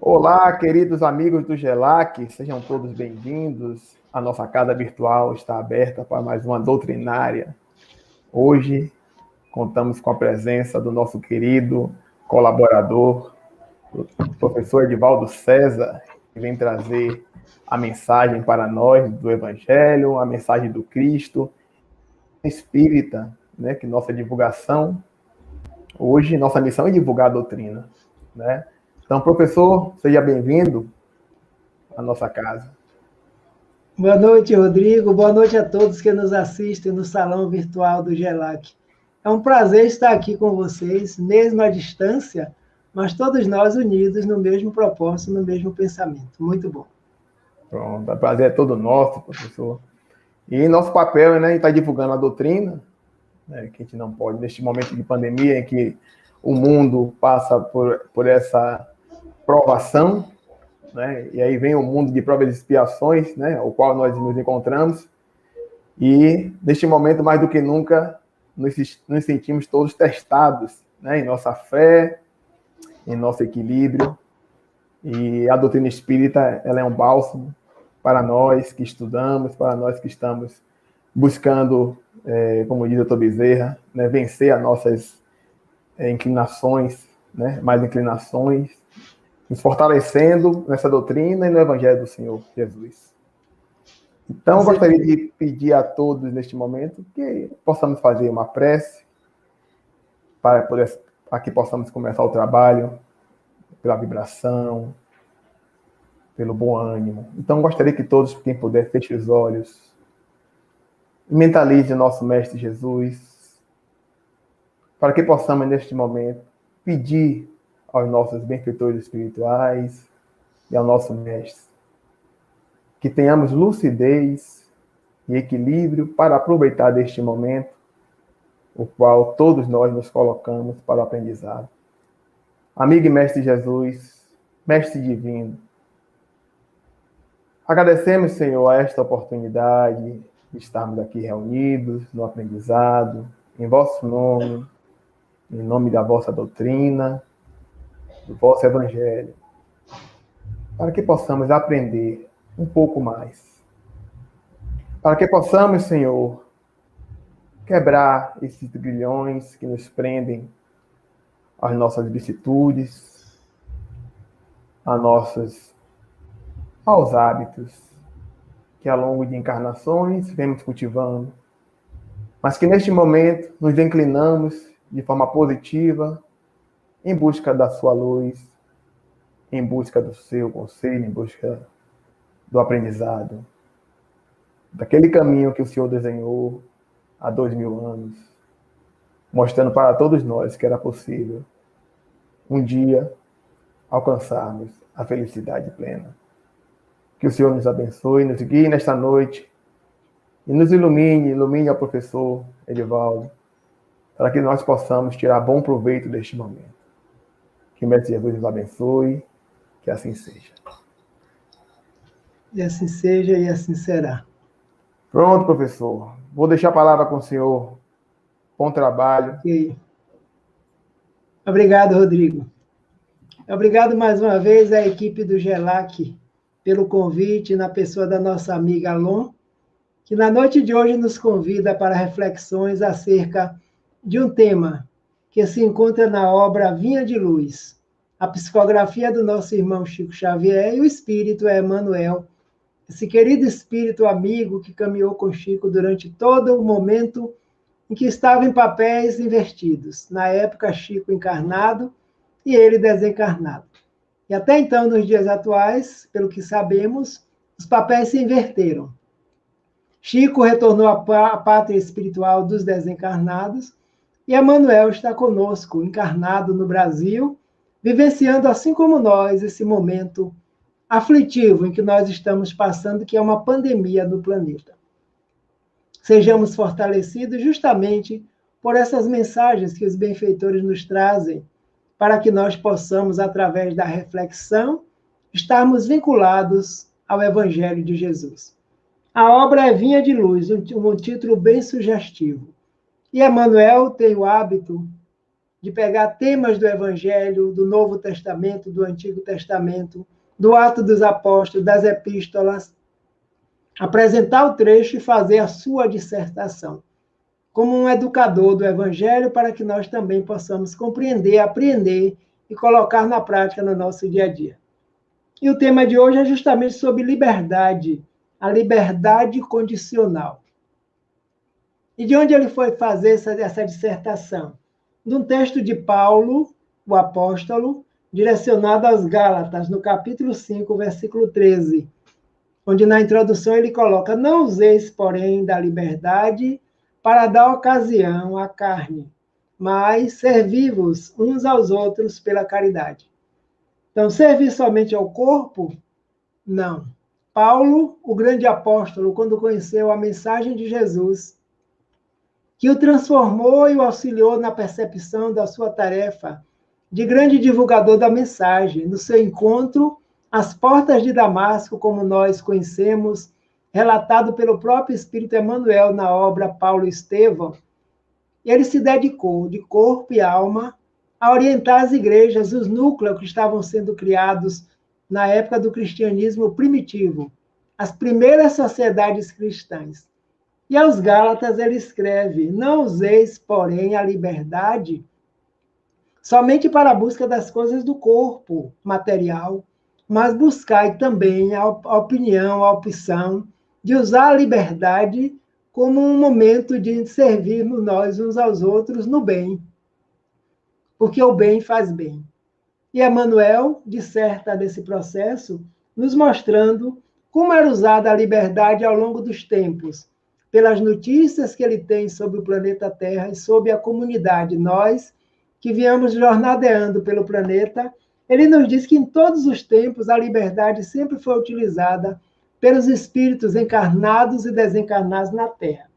Olá, queridos amigos do GELAC, sejam todos bem-vindos. A nossa casa virtual está aberta para mais uma doutrinária. Hoje, contamos com a presença do nosso querido colaborador, o professor Edivaldo César, que vem trazer a mensagem para nós do Evangelho, a mensagem do Cristo, espírita, né, que nossa divulgação, hoje, nossa missão é divulgar a doutrina, né? Então, professor, seja bem-vindo à nossa casa. Boa noite, Rodrigo. Boa noite a todos que nos assistem no salão virtual do GELAC. É um prazer estar aqui com vocês, mesmo à distância, mas todos nós unidos no mesmo propósito, no mesmo pensamento. Muito bom. Pronto, o prazer é todo nosso, professor. E nosso papel, né, está divulgando a doutrina, né, que a gente não pode, neste momento de pandemia, em que o mundo passa por essa provação, né, e aí vem o mundo de provas e expiações, né, o qual nós nos encontramos, e neste momento, mais do que nunca, nos sentimos todos testados, né, em nossa fé, em nosso equilíbrio, e a doutrina espírita, ela é um bálsamo para nós que estudamos, para nós que estamos buscando, como diz o Dr. Bezerra, né, vencer as nossas inclinações, né, mais inclinações, nos fortalecendo nessa doutrina e no Evangelho do Senhor Jesus. Então, eu gostaria de pedir a todos neste momento que possamos fazer uma prece para que possamos começar o trabalho pela vibração, pelo bom ânimo. Então, gostaria que todos, quem puder, feche os olhos e mentalize o nosso Mestre Jesus, para que possamos, neste momento, pedir aos nossos benfeitores espirituais e ao nosso Mestre que tenhamos lucidez e equilíbrio para aproveitar deste momento, o qual todos nós nos colocamos para o aprendizado. Amigo e Mestre Jesus, Mestre Divino, agradecemos, Senhor, a esta oportunidade de estarmos aqui reunidos no aprendizado, em vosso nome, em nome da vossa doutrina, do vosso Evangelho, para que possamos aprender um pouco mais. Para que possamos, Senhor, quebrar esses grilhões que nos prendem às nossas vicissitudes, aos hábitos que ao longo de encarnações vemos cultivando, mas que neste momento nos inclinamos de forma positiva em busca da sua luz, em busca do seu conselho, em busca do aprendizado, daquele caminho que o Senhor desenhou há 2000 anos, mostrando para todos nós que era possível um dia alcançarmos a felicidade plena. Que o Senhor nos abençoe, nos guie nesta noite e nos ilumine ao professor Edivaldo, para que nós possamos tirar bom proveito deste momento. Que o Mestre Jesus nos abençoe, que assim seja. E assim seja e assim será. Pronto, professor. Vou deixar a palavra com o senhor. Bom trabalho. Okay. Obrigado, Rodrigo. Obrigado mais uma vez à equipe do GELAC pelo convite, na pessoa da nossa amiga Alon, que na noite de hoje nos convida para reflexões acerca de um tema que se encontra na obra Vinha de Luz, a psicografia do nosso irmão Chico Xavier, e o espírito é Emmanuel, esse querido espírito amigo que caminhou com Chico durante todo o momento em que estava em papéis invertidos, na época Chico encarnado e ele desencarnado. E até então, nos dias atuais, pelo que sabemos, os papéis se inverteram. Chico retornou à pátria espiritual dos desencarnados e Emmanuel está conosco, encarnado no Brasil, vivenciando, assim como nós, esse momento aflitivo em que nós estamos passando, que é uma pandemia no planeta. Sejamos fortalecidos justamente por essas mensagens que os benfeitores nos trazem, para que nós possamos, através da reflexão, estarmos vinculados ao Evangelho de Jesus. A obra é Vinha de Luz, um título bem sugestivo. E Emmanuel tem o hábito de pegar temas do Evangelho, do Novo Testamento, do Antigo Testamento, do Atos dos Apóstolos, das Epístolas, apresentar o trecho e fazer a sua dissertação, como um educador do Evangelho, para que nós também possamos compreender, apreender e colocar na prática no nosso dia a dia. E o tema de hoje é justamente sobre liberdade, a liberdade condicional. E de onde ele foi fazer essa dissertação? De um texto de Paulo, o apóstolo, direcionado aos Gálatas, no capítulo 5, versículo 13, onde na introdução ele coloca: não useis, porém, da liberdade para dar ocasião à carne, mas servi-vos uns aos outros pela caridade. Então, servir somente ao corpo? Não. Paulo, o grande apóstolo, quando conheceu a mensagem de Jesus, que o transformou e o auxiliou na percepção da sua tarefa de grande divulgador da mensagem, no seu encontro às portas de Damasco, como nós conhecemos, relatado pelo próprio Espírito Emmanuel na obra Paulo e Estevão, ele se dedicou, de corpo e alma, a orientar as igrejas, os núcleos que estavam sendo criados na época do cristianismo primitivo, as primeiras sociedades cristãs. E aos Gálatas ele escreve: não useis, porém, a liberdade somente para a busca das coisas do corpo material, mas buscai também a opinião, a opção de usar a liberdade como um momento de servirmos nós uns aos outros no bem, porque o bem faz bem. E Emmanuel disserta desse processo, nos mostrando como era usada a liberdade ao longo dos tempos, pelas notícias que ele tem sobre o planeta Terra e sobre a comunidade. Nós, que viemos jornadeando pelo planeta, ele nos diz que em todos os tempos a liberdade sempre foi utilizada pelos espíritos encarnados e desencarnados na Terra.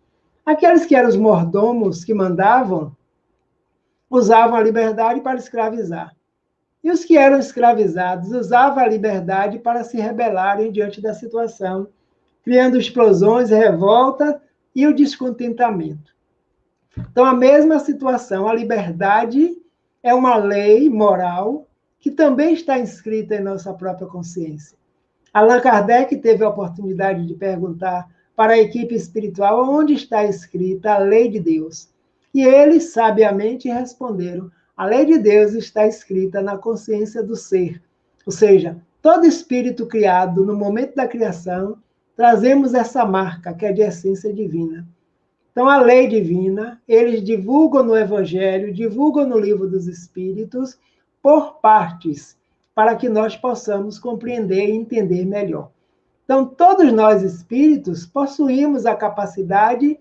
Aqueles que eram os mordomos que mandavam, usavam a liberdade para escravizar. E os que eram escravizados usavam a liberdade para se rebelarem diante da situação, criando explosões, revolta e o descontentamento. Então, a mesma situação, a liberdade é uma lei moral que também está inscrita em nossa própria consciência. Allan Kardec teve a oportunidade de perguntar para a equipe espiritual onde está escrita a lei de Deus. E eles sabiamente responderam: a lei de Deus está escrita na consciência do ser. Ou seja, todo espírito criado no momento da criação, trazemos essa marca, que é de essência divina. Então, a lei divina, eles divulgam no Evangelho, divulgam no Livro dos Espíritos, por partes, para que nós possamos compreender e entender melhor. Então, todos nós espíritos possuímos a capacidade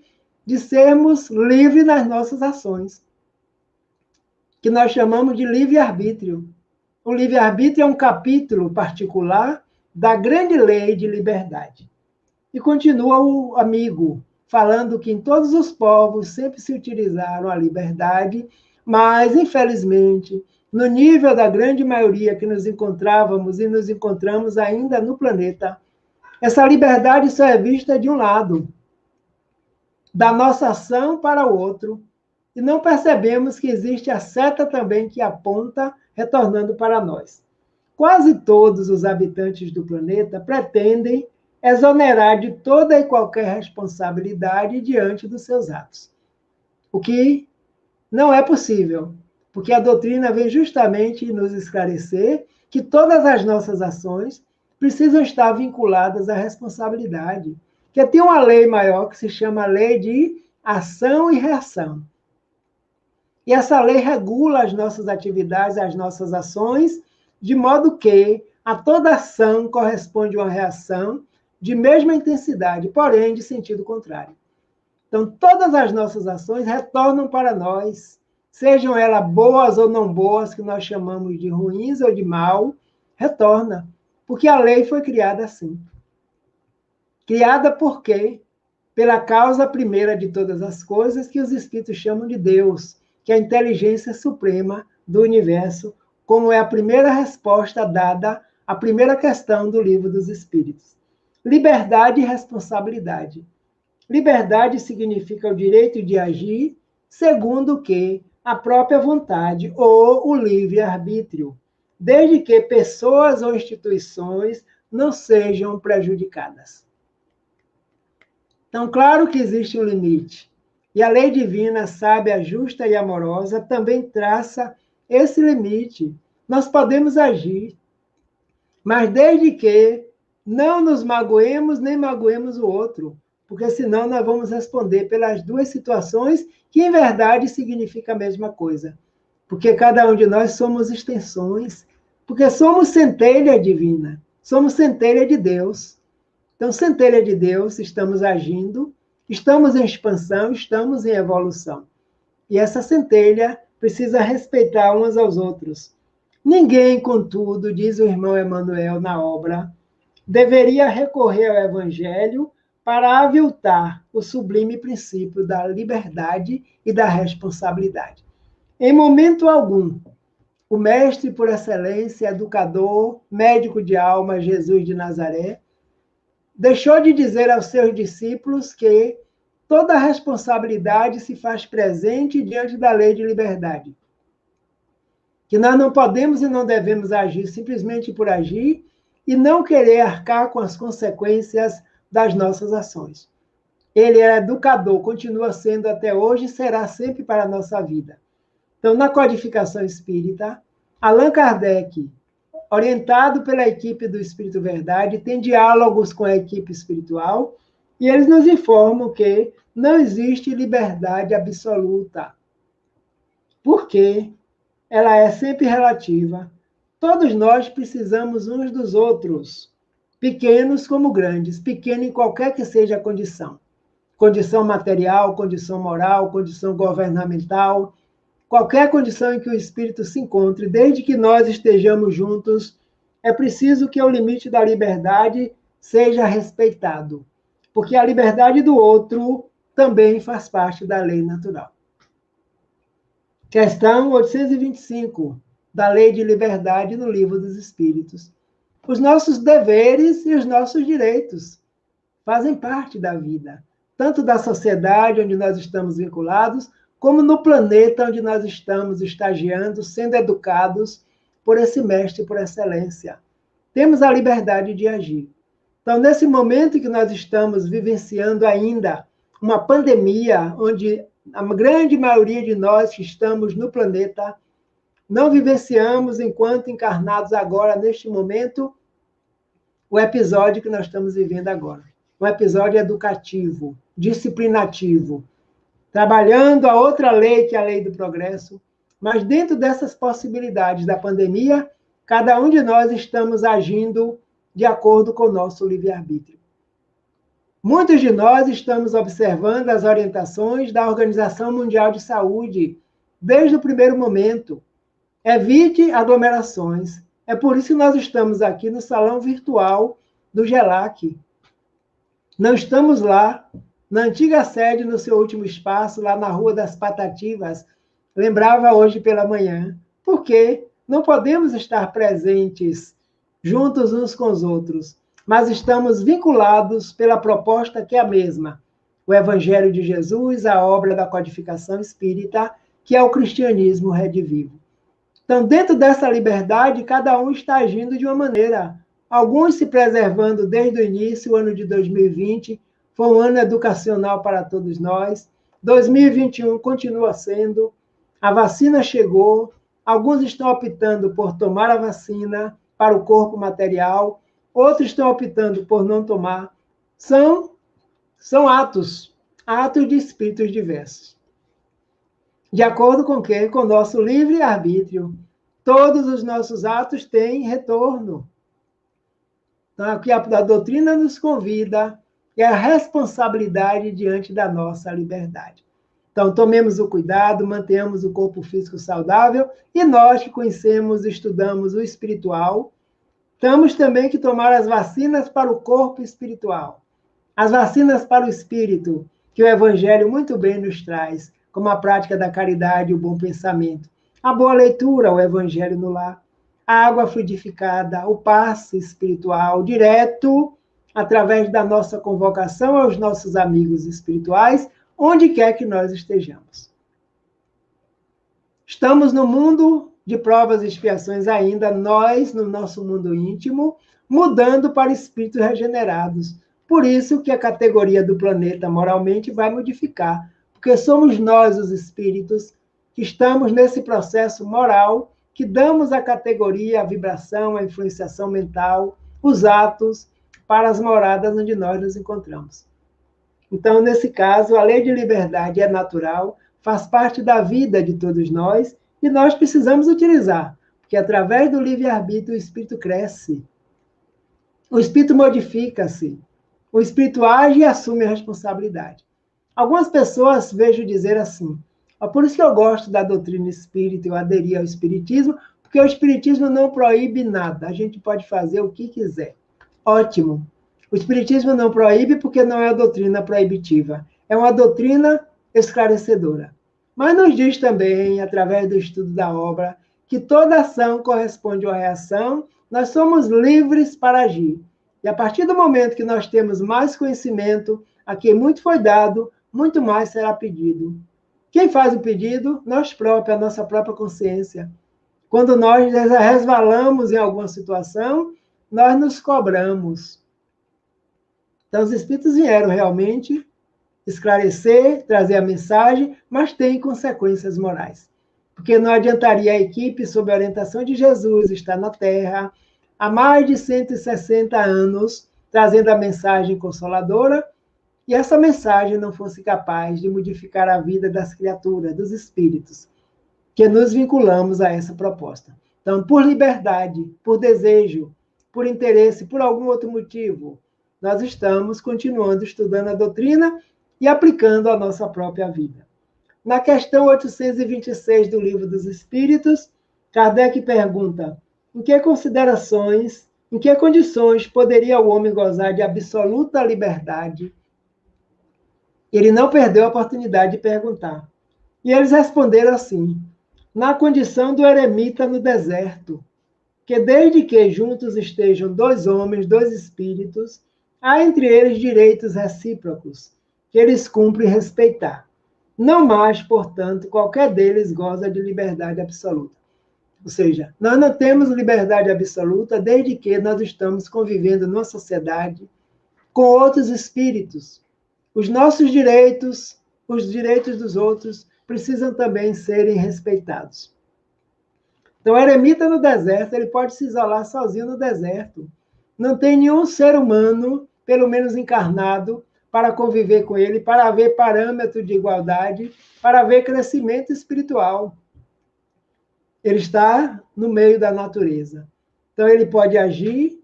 de sermos livres nas nossas ações, que nós chamamos de livre-arbítrio. O livre-arbítrio é um capítulo particular da grande lei de liberdade. E continua o amigo, falando que em todos os povos sempre se utilizaram a liberdade, mas, infelizmente, no nível da grande maioria que nos encontrávamos e nos encontramos ainda no planeta, essa liberdade só é vista de um lado, da nossa ação para o outro, e não percebemos que existe a seta também que aponta, retornando para nós. Quase todos os habitantes do planeta pretendem exonerar de toda e qualquer responsabilidade diante dos seus atos. O que não é possível, porque a doutrina vem justamente nos esclarecer que todas as nossas ações precisam estar vinculadas à responsabilidade, que tem uma lei maior que se chama lei de ação e reação. E essa lei regula as nossas atividades, as nossas ações, de modo que a toda ação corresponde uma reação de mesma intensidade, porém de sentido contrário. Então, todas as nossas ações retornam para nós, sejam elas boas ou não boas, que nós chamamos de ruins ou de mal, retorna, porque a lei foi criada assim. Criada por quê? Pela causa primeira de todas as coisas, que os espíritos chamam de Deus, que é a inteligência suprema do universo, como é a primeira resposta dada à primeira questão do Livro dos Espíritos. Liberdade e responsabilidade. Liberdade significa o direito de agir segundo o que a própria vontade ou o livre-arbítrio, desde que pessoas ou instituições não sejam prejudicadas. Então, claro que existe um limite, e a lei divina, sábia, justa e amorosa também traça esse limite. Nós podemos agir, mas desde que não nos magoemos nem magoemos o outro, porque senão nós vamos responder pelas duas situações que, em verdade, significa a mesma coisa. Porque cada um de nós somos extensões, porque somos centelha divina, somos centelha de Deus. Então, centelha de Deus, estamos agindo, estamos em expansão, estamos em evolução. E essa centelha precisa respeitar uns aos outros. Ninguém, contudo, diz o irmão Emmanuel na obra, deveria recorrer ao Evangelho para aviltar o sublime princípio da liberdade e da responsabilidade. Em momento algum, o mestre por excelência, educador, médico de alma, Jesus de Nazaré, deixou de dizer aos seus discípulos que toda responsabilidade se faz presente diante da lei de liberdade. Que nós não podemos e não devemos agir simplesmente por agir e não querer arcar com as consequências das nossas ações. Ele era educador, continua sendo até hoje e será sempre para a nossa vida. Então, na codificação espírita, Allan Kardec, orientado pela equipe do Espírito Verdade, tem diálogos com a equipe espiritual e eles nos informam que não existe liberdade absoluta. Por quê? Ela é sempre relativa. Todos nós precisamos uns dos outros, pequenos como grandes, pequeno em qualquer que seja a condição. Condição material, condição moral, condição governamental, qualquer condição em que o espírito se encontre, desde que nós estejamos juntos, é preciso que o limite da liberdade seja respeitado, porque a liberdade do outro também faz parte da lei natural. Questão 825, da Lei de Liberdade no Livro dos Espíritos. Os nossos deveres e os nossos direitos fazem parte da vida, tanto da sociedade onde nós estamos vinculados, como no planeta onde nós estamos estagiando, sendo educados por esse mestre por excelência. Temos a liberdade de agir. Então, nesse momento que nós estamos vivenciando ainda uma pandemia, onde a grande maioria de nós que estamos no planeta não vivenciamos, enquanto encarnados agora, neste momento, o episódio que nós estamos vivendo agora. Um episódio educativo, disciplinativo, trabalhando a outra lei, que é a lei do progresso, mas dentro dessas possibilidades da pandemia, cada um de nós estamos agindo de acordo com o nosso livre-arbítrio. Muitos de nós estamos observando as orientações da Organização Mundial de Saúde desde o primeiro momento. Evite aglomerações. É por isso que nós estamos aqui no salão virtual do GELAC. Não estamos lá, na antiga sede, no seu último espaço, lá na Rua das Patativas, lembrava hoje pela manhã, porque não podemos estar presentes juntos uns com os outros, mas estamos vinculados pela proposta que é a mesma, o Evangelho de Jesus, a obra da codificação espírita, que é o cristianismo redivivo. Então, dentro dessa liberdade, cada um está agindo de uma maneira. Alguns se preservando desde o início, o ano de 2020, foi um ano educacional para todos nós. 2021 continua sendo. A vacina chegou. Alguns estão optando por tomar a vacina para o corpo material. Outros estão optando por não tomar. São atos de espíritos diversos. De acordo com o quê? Com o nosso livre-arbítrio. Todos os nossos atos têm retorno. Então, aqui a doutrina nos convida é a responsabilidade diante da nossa liberdade. Então, tomemos o cuidado, mantenhamos o corpo físico saudável, e nós que conhecemos e estudamos o espiritual, temos também que tomar as vacinas para o corpo espiritual. As vacinas para o espírito, que o Evangelho muito bem nos traz, como a prática da caridade e o bom pensamento. A boa leitura, o Evangelho no lar. A água fluidificada, o passe espiritual, direto, através da nossa convocação aos nossos amigos espirituais, onde quer que nós estejamos. Estamos no mundo de provas e expiações ainda, nós, no nosso mundo íntimo, mudando para espíritos regenerados. Por isso que a categoria do planeta moralmente vai modificar, porque somos nós, os espíritos, que estamos nesse processo moral, que damos a categoria, a vibração, a influenciação mental, os atos, para as moradas onde nós nos encontramos. Então, nesse caso, a lei de liberdade é natural, faz parte da vida de todos nós, e nós precisamos utilizar, porque através do livre-arbítrio o espírito cresce, o espírito modifica-se, o espírito age e assume a responsabilidade. Algumas pessoas vejo dizer assim, por isso que eu gosto da doutrina espírita, eu aderi ao espiritismo, porque o espiritismo não proíbe nada, a gente pode fazer o que quiser. Ótimo. O espiritismo não proíbe porque não é uma doutrina proibitiva, é uma doutrina esclarecedora. Mas nos diz também, através do estudo da obra, que toda ação corresponde a uma reação, nós somos livres para agir. E a partir do momento que nós temos mais conhecimento, a quem muito foi dado, muito mais será pedido. Quem faz o pedido? Nós próprios, a nossa própria consciência. Quando nós resvalamos em alguma situação, nós nos cobramos. Então, os espíritos vieram realmente esclarecer, trazer a mensagem, mas tem consequências morais. Porque não adiantaria a equipe, sob a orientação de Jesus, estar na Terra há mais de 160 anos, trazendo a mensagem consoladora, e essa mensagem não fosse capaz de modificar a vida das criaturas, dos espíritos, que nos vinculamos a essa proposta. Então, por liberdade, por desejo, por interesse, por algum outro motivo, nós estamos continuando estudando a doutrina e aplicando a nossa própria vida. Na questão 826 do Livro dos Espíritos, Kardec pergunta: em que considerações, em que condições poderia o homem gozar de absoluta liberdade? Ele não perdeu a oportunidade de perguntar. E eles responderam assim: na condição do eremita no deserto, que desde que juntos estejam dois homens, dois espíritos, há entre eles direitos recíprocos, que eles cumprem respeitar. Não mais, portanto, qualquer deles goza de liberdade absoluta. Ou seja, nós não temos liberdade absoluta desde que nós estamos convivendo numa sociedade com outros espíritos. Os nossos direitos, os direitos dos outros, precisam também serem respeitados. Então, o eremita no deserto, ele pode se isolar sozinho no deserto. Não tem nenhum ser humano, pelo menos encarnado, para conviver com ele, para haver parâmetro de igualdade, para haver crescimento espiritual. Ele está no meio da natureza. Então, ele pode agir,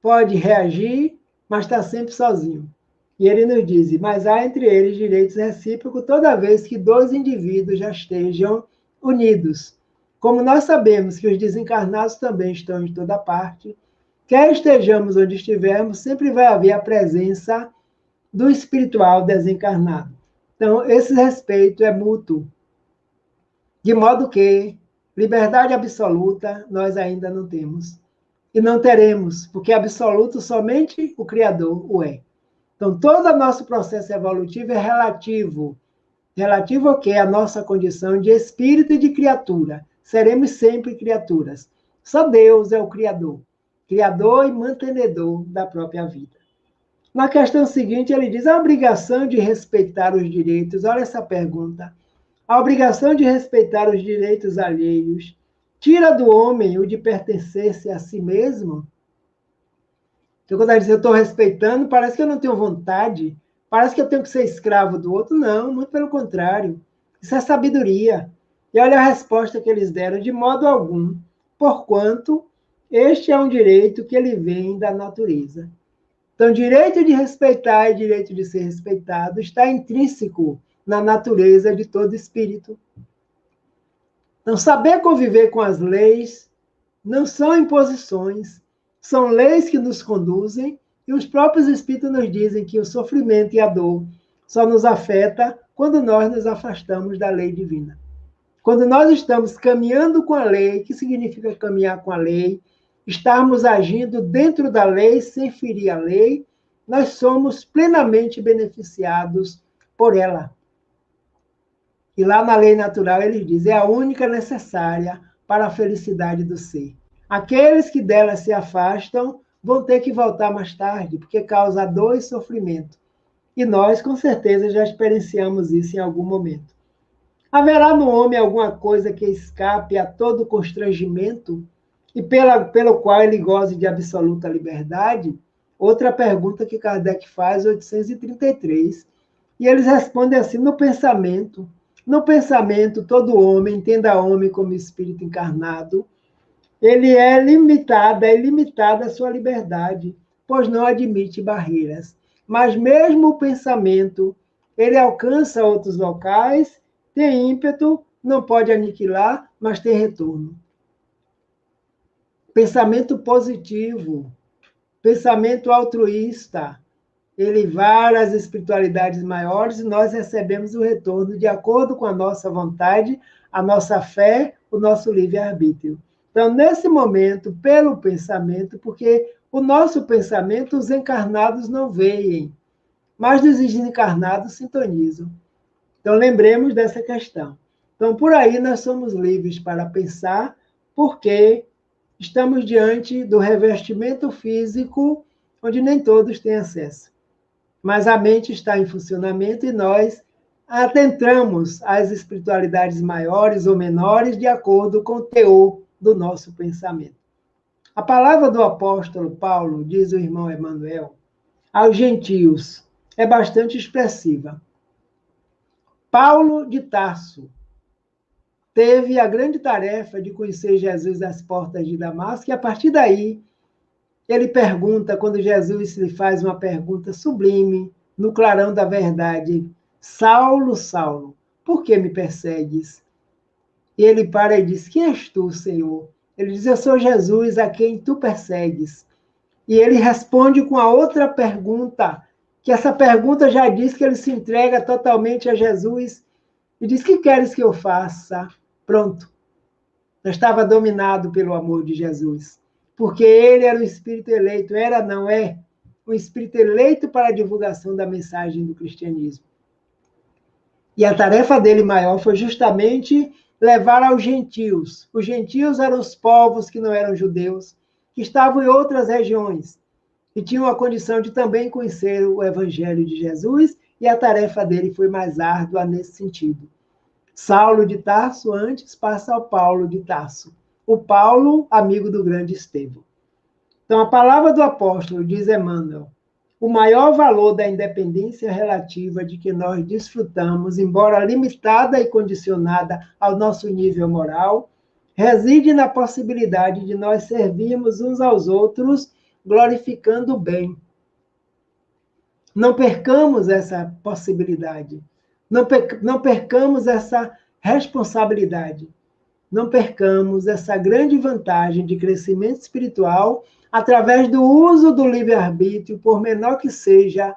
pode reagir, mas está sempre sozinho. E ele nos diz, mas há entre eles direitos recíprocos toda vez que dois indivíduos já estejam unidos. Como nós sabemos que os desencarnados também estão em toda parte, quer estejamos onde estivermos, sempre vai haver a presença do espiritual desencarnado. Então, esse respeito é mútuo. De modo que liberdade absoluta nós ainda não temos. E não teremos, porque absoluto somente o Criador o é. Então, todo o nosso processo evolutivo é relativo. Relativo ao quê? A nossa condição de espírito e de criatura. Seremos sempre criaturas. Só Deus é o Criador. Criador e mantenedor da própria vida. Na questão seguinte, ele diz a obrigação de respeitar os direitos. Olha essa pergunta. A obrigação de respeitar os direitos alheios tira do homem o de pertencer-se a si mesmo? Então, quando ele diz eu estou respeitando, parece que eu não tenho vontade, parece que eu tenho que ser escravo do outro. Não, muito pelo contrário. Isso é sabedoria. E olha a resposta que eles deram, de modo algum, porquanto este é um direito que ele vem da natureza. Então, direito de respeitar e direito de ser respeitado está intrínseco na natureza de todo espírito. Então, saber conviver com as leis não são imposições, são leis que nos conduzem, e os próprios espíritos nos dizem que o sofrimento e a dor só nos afeta quando nós nos afastamos da lei divina. Quando nós estamos caminhando com a lei, o que significa caminhar com a lei? Estarmos agindo dentro da lei, sem ferir a lei, nós somos plenamente beneficiados por ela. E lá na lei natural ele diz, é a única necessária para a felicidade do ser. Aqueles que dela se afastam vão ter que voltar mais tarde, porque causa dor e sofrimento. E nós, com certeza, já experienciamos isso em algum momento. Haverá no homem alguma coisa que escape a todo constrangimento e pelo qual ele goze de absoluta liberdade? Outra pergunta que Kardec faz, 833. E eles respondem assim, no pensamento, todo homem, entenda homem como espírito encarnado, ele é ilimitada a sua liberdade, pois não admite barreiras. Mas mesmo o pensamento, ele alcança outros locais, tem ímpeto, não pode aniquilar, mas tem retorno. Pensamento positivo, pensamento altruísta, elevar as espiritualidades maiores e nós recebemos o retorno de acordo com a nossa vontade, a nossa fé, o nosso livre-arbítrio. Então, nesse momento, pelo pensamento, porque o nosso pensamento, os encarnados não veem, mas os desencarnados sintonizam. Então, lembremos dessa questão. Então, por aí nós somos livres para pensar, porque estamos diante do revestimento físico, onde nem todos têm acesso. Mas a mente está em funcionamento e nós adentramos às espiritualidades maiores ou menores de acordo com o teor do nosso pensamento. A palavra do apóstolo Paulo, diz o irmão Emmanuel, aos gentios, é bastante expressiva. Paulo de Tarso teve a grande tarefa de conhecer Jesus às portas de Damasco, e a partir daí, ele pergunta, quando Jesus lhe faz uma pergunta sublime, no clarão da verdade, Saulo, Saulo, por que me persegues? E ele para e diz, quem és tu, Senhor? Ele diz, eu sou Jesus a quem tu persegues. E ele responde com a outra pergunta, que essa pergunta já diz que ele se entrega totalmente a Jesus, e diz, que queres que eu faça? Pronto. Já estava dominado pelo amor de Jesus. Porque ele era um espírito eleito, era, não é, um espírito eleito para a divulgação da mensagem do cristianismo. E a tarefa dele maior foi justamente levar aos gentios. Os gentios eram os povos que não eram judeus, que estavam em outras regiões, e tinham a condição de também conhecer o evangelho de Jesus, e a tarefa dele foi mais árdua nesse sentido. Saulo de Tarso antes passa ao Paulo de Tarso. O Paulo, amigo do grande Estevão. Então, a palavra do apóstolo, diz Emmanuel, o maior valor da independência relativa de que nós desfrutamos, embora limitada e condicionada ao nosso nível moral, reside na possibilidade de nós servirmos uns aos outros, glorificando o bem. Não percamos essa possibilidade, não percamos essa responsabilidade, não percamos essa grande vantagem de crescimento espiritual através do uso do livre-arbítrio, por menor que seja,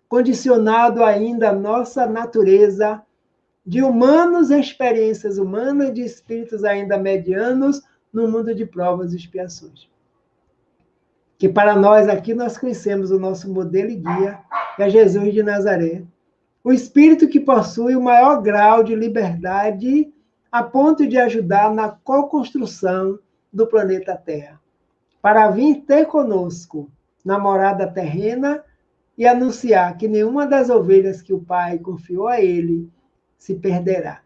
condicionado ainda à nossa natureza de humanos em experiências humanas, de espíritos ainda medianos, no mundo de provas e expiações. Que para nós aqui, nós conhecemos o nosso modelo e guia, que é Jesus de Nazaré, o espírito que possui o maior grau de liberdade a ponto de ajudar na co-construção do planeta Terra, para vir ter conosco na morada terrena e anunciar que nenhuma das ovelhas que o Pai confiou a ele se perderá.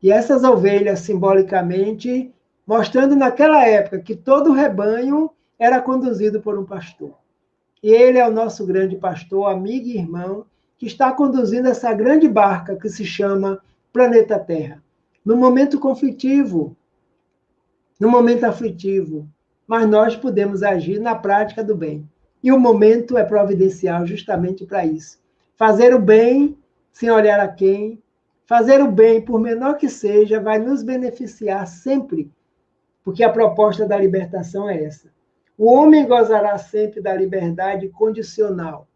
E essas ovelhas, simbolicamente, mostrando naquela época que todo o rebanho era conduzido por um pastor. E ele é o nosso grande pastor, amigo e irmão, que está conduzindo essa grande barca que se chama Planeta Terra. No momento conflitivo, no momento aflitivo, mas nós podemos agir na prática do bem. E o momento é providencial justamente para isso. Fazer o bem sem olhar a quem, fazer o bem, por menor que seja, vai nos beneficiar sempre, porque a proposta da libertação é essa. O homem gozará sempre da liberdade condicional,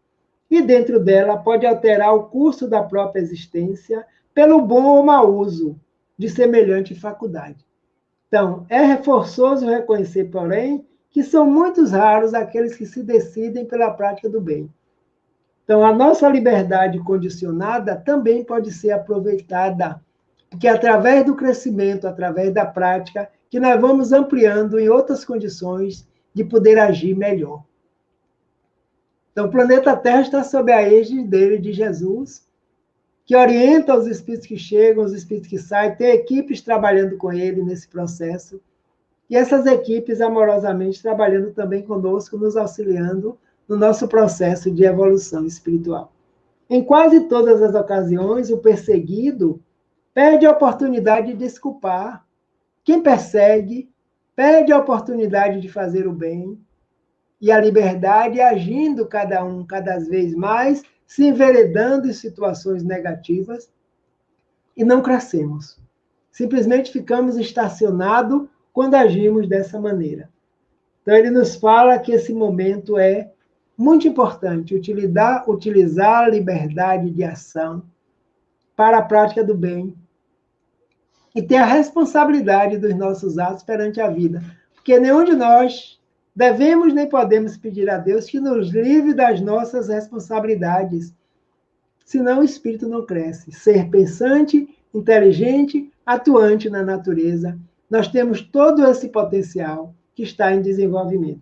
e dentro dela pode alterar o curso da própria existência pelo bom ou mau uso de semelhante faculdade. Então, é forçoso reconhecer, porém, que são muitos raros aqueles que se decidem pela prática do bem. Então, a nossa liberdade condicionada também pode ser aproveitada Porque é através do crescimento, através da prática, que nós vamos ampliando em outras condições de poder agir melhor. Então, o planeta Terra está sob a égide dele, de Jesus, que orienta os espíritos que chegam, os espíritos que saem, tem equipes trabalhando com ele nesse processo, e essas equipes amorosamente trabalhando também conosco, nos auxiliando no nosso processo de evolução espiritual. Em quase todas as ocasiões, o perseguido perde a oportunidade de desculpar. Quem persegue perde a oportunidade de fazer o bem, e a liberdade agindo cada um cada vez mais, se enveredando em situações negativas, e não crescemos. Simplesmente ficamos estacionados quando agimos dessa maneira. Então, ele nos fala que esse momento é muito importante, utilizar a liberdade de ação para a prática do bem e ter a responsabilidade dos nossos atos perante a vida. Porque nenhum de nós devemos nem podemos pedir a Deus que nos livre das nossas responsabilidades, senão o espírito não cresce. Ser pensante, inteligente, atuante na natureza, nós temos todo esse potencial que está em desenvolvimento.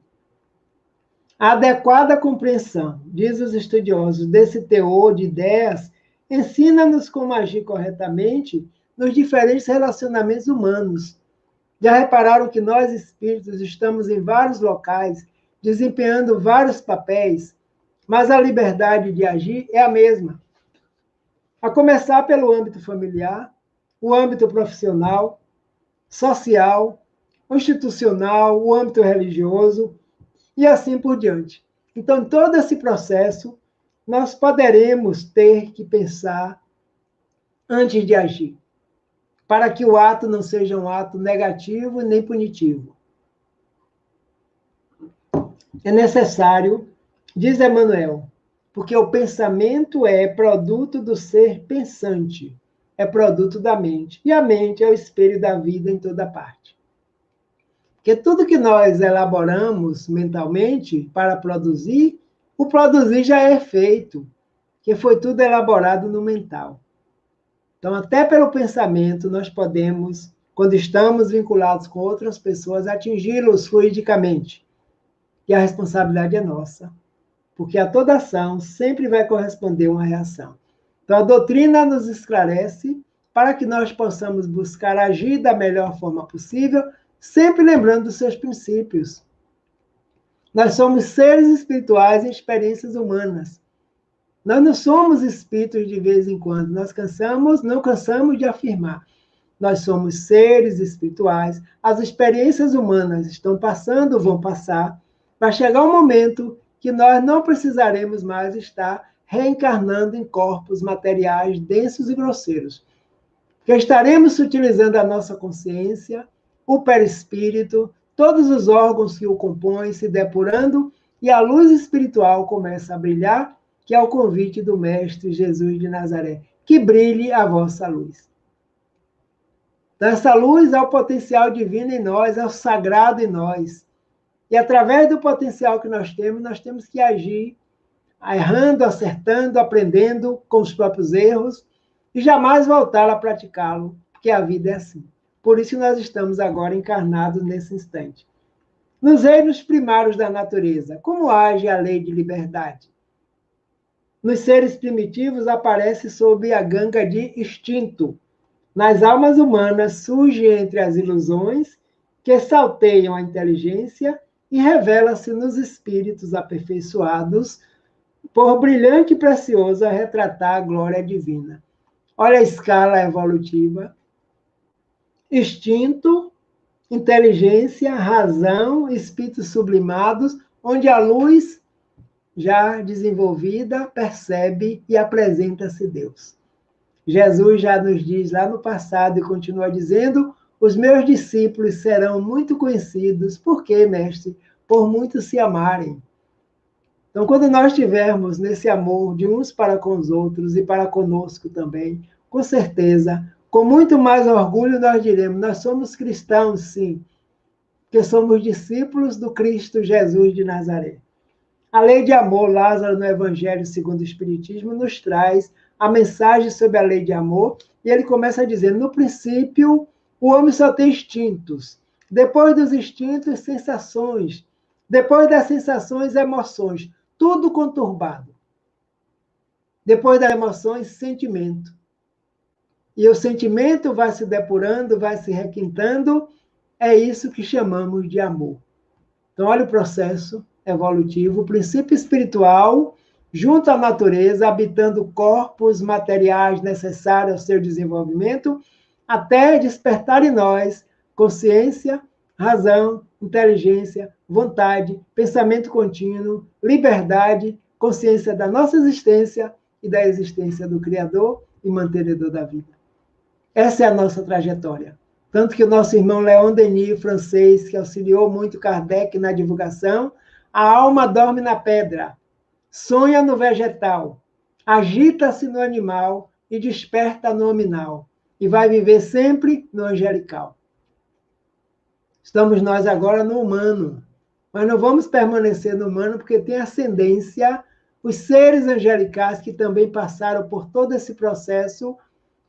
A adequada compreensão, diz os estudiosos, desse teor de ideias, ensina-nos como agir corretamente nos diferentes relacionamentos humanos. Já repararam que nós, espíritos, estamos em vários locais, desempenhando vários papéis, mas a liberdade de agir é a mesma. A começar pelo âmbito familiar, o âmbito profissional, social, institucional, o âmbito religioso, e assim por diante. Então, em todo esse processo, nós poderemos ter que pensar antes de agir, para que o ato não seja um ato negativo nem punitivo. É necessário, diz Emmanuel, porque o pensamento é produto do ser pensante, é produto da mente, e a mente é o espelho da vida em toda parte. Porque tudo que nós elaboramos mentalmente para produzir, o produzir já é feito, que foi tudo elaborado no mental. Então, até pelo pensamento, nós podemos, quando estamos vinculados com outras pessoas, atingi-los fluidicamente. E a responsabilidade é nossa, porque a toda ação sempre vai corresponder uma reação. Então, a doutrina nos esclarece para que nós possamos buscar agir da melhor forma possível, sempre lembrando dos seus princípios. Nós somos seres espirituais em experiências humanas. Nós não somos espíritos de vez em quando, não cansamos de afirmar. Nós somos seres espirituais, as experiências humanas estão passando, vão passar, vai chegar um momento que nós não precisaremos mais estar reencarnando em corpos materiais densos e grosseiros, que estaremos utilizando a nossa consciência, o perispírito, todos os órgãos que o compõem, se depurando, e a luz espiritual começa a brilhar, que é o convite do Mestre Jesus de Nazaré, que brilhe a vossa luz. Então, essa luz é o potencial divino em nós, é o sagrado em nós. E através do potencial que nós temos que agir, errando, acertando, aprendendo com os próprios erros, e jamais voltar a praticá-lo, porque a vida é assim. Por isso nós estamos agora encarnados nesse instante. Nos reinos primários da natureza, como age a lei de liberdade? Nos seres primitivos aparece sob a ganga de instinto. Nas almas humanas surge entre as ilusões que salteiam a inteligência e revela-se nos espíritos aperfeiçoados por brilhante e precioso a retratar a glória divina. Olha a escala evolutiva. Instinto, inteligência, razão, espíritos sublimados, onde a luz já desenvolvida percebe e apresenta-se Deus. Jesus já nos diz lá no passado e continua dizendo: os meus discípulos serão muito conhecidos. Por quê, mestre? Por muitos se amarem. Então, quando nós estivermos nesse amor de uns para com os outros e para conosco também, com certeza, com muito mais orgulho nós diremos: nós somos cristãos, sim, porque somos discípulos do Cristo Jesus de Nazaré. A lei de amor, Lázaro, no Evangelho segundo o Espiritismo, nos traz a mensagem sobre a lei de amor, e ele começa dizendo, no princípio, o homem só tem instintos. Depois dos instintos, sensações. Depois das sensações, emoções. Tudo conturbado. Depois das emoções, sentimento. E o sentimento vai se depurando, vai se requintando. É isso que chamamos de amor. Então, olha o processo evolutivo. O princípio espiritual, junto à natureza, habitando corpos materiais necessários ao seu desenvolvimento, até despertar em nós consciência, razão, inteligência, vontade, pensamento contínuo, liberdade, consciência da nossa existência e da existência do Criador e mantenedor da vida. Essa é a nossa trajetória. Tanto que o nosso irmão Leon Denis, francês, que auxiliou muito Kardec na divulgação, a alma dorme na pedra, sonha no vegetal, agita-se no animal e desperta no nominal, e vai viver sempre no angelical. Estamos nós agora no humano, mas não vamos permanecer no humano porque tem ascendência os seres angelicais que também passaram por todo esse processo,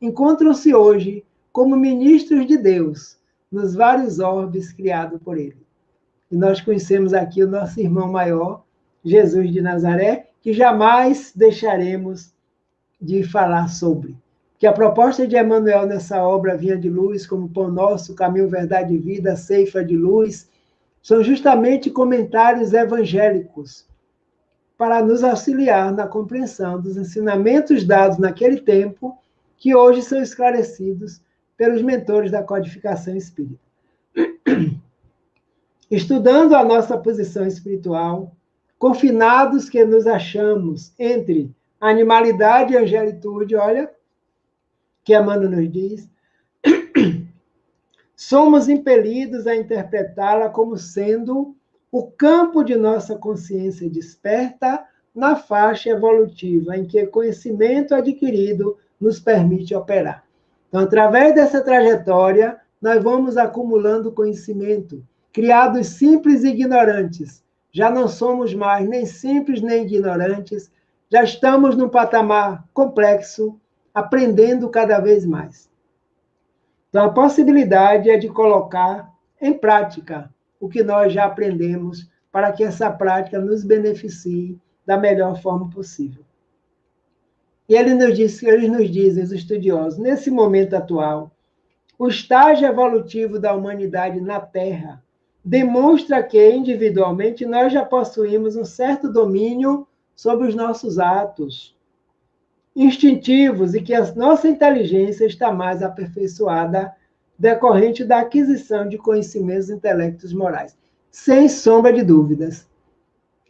encontram-se hoje como ministros de Deus, nos vários orbes criados por ele. E nós conhecemos aqui o nosso irmão maior, Jesus de Nazaré, que jamais deixaremos de falar sobre. Que a proposta de Emmanuel nessa obra Vinha de Luz, como Pão Nosso, Caminho, Verdade e Vida, Ceifa de Luz, são justamente comentários evangélicos para nos auxiliar na compreensão dos ensinamentos dados naquele tempo, que hoje são esclarecidos pelos mentores da codificação espírita. Estudando a nossa posição espiritual, confinados que nos achamos entre animalidade e angelitude, olha, que Emmanuel nos diz, somos impelidos a interpretá-la como sendo o campo de nossa consciência desperta na faixa evolutiva em que o conhecimento adquirido nos permite operar. Então, através dessa trajetória, nós vamos acumulando conhecimento, criados simples e ignorantes. Já não somos mais nem simples nem ignorantes, já estamos num patamar complexo, aprendendo cada vez mais. Então, a possibilidade é de colocar em prática o que nós já aprendemos, para que essa prática nos beneficie da melhor forma possível. E eles nos dizem, os estudiosos, nesse momento atual, o estágio evolutivo da humanidade na Terra demonstra que, individualmente, nós já possuímos um certo domínio sobre os nossos atos instintivos e que a nossa inteligência está mais aperfeiçoada decorrente da aquisição de conhecimentos intelectos morais. Sem sombra de dúvidas.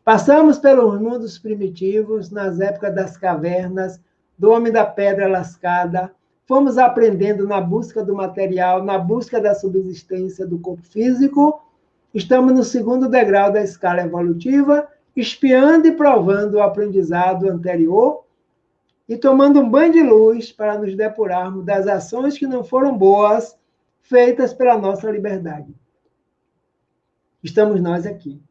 Passamos pelos mundos primitivos, nas épocas das cavernas, do homem da pedra lascada, fomos aprendendo na busca do material, na busca da subsistência do corpo físico, estamos no segundo degrau da escala evolutiva, espiando e provando o aprendizado anterior e tomando um banho de luz para nos depurarmos das ações que não foram boas, feitas pela nossa liberdade. Estamos nós aqui.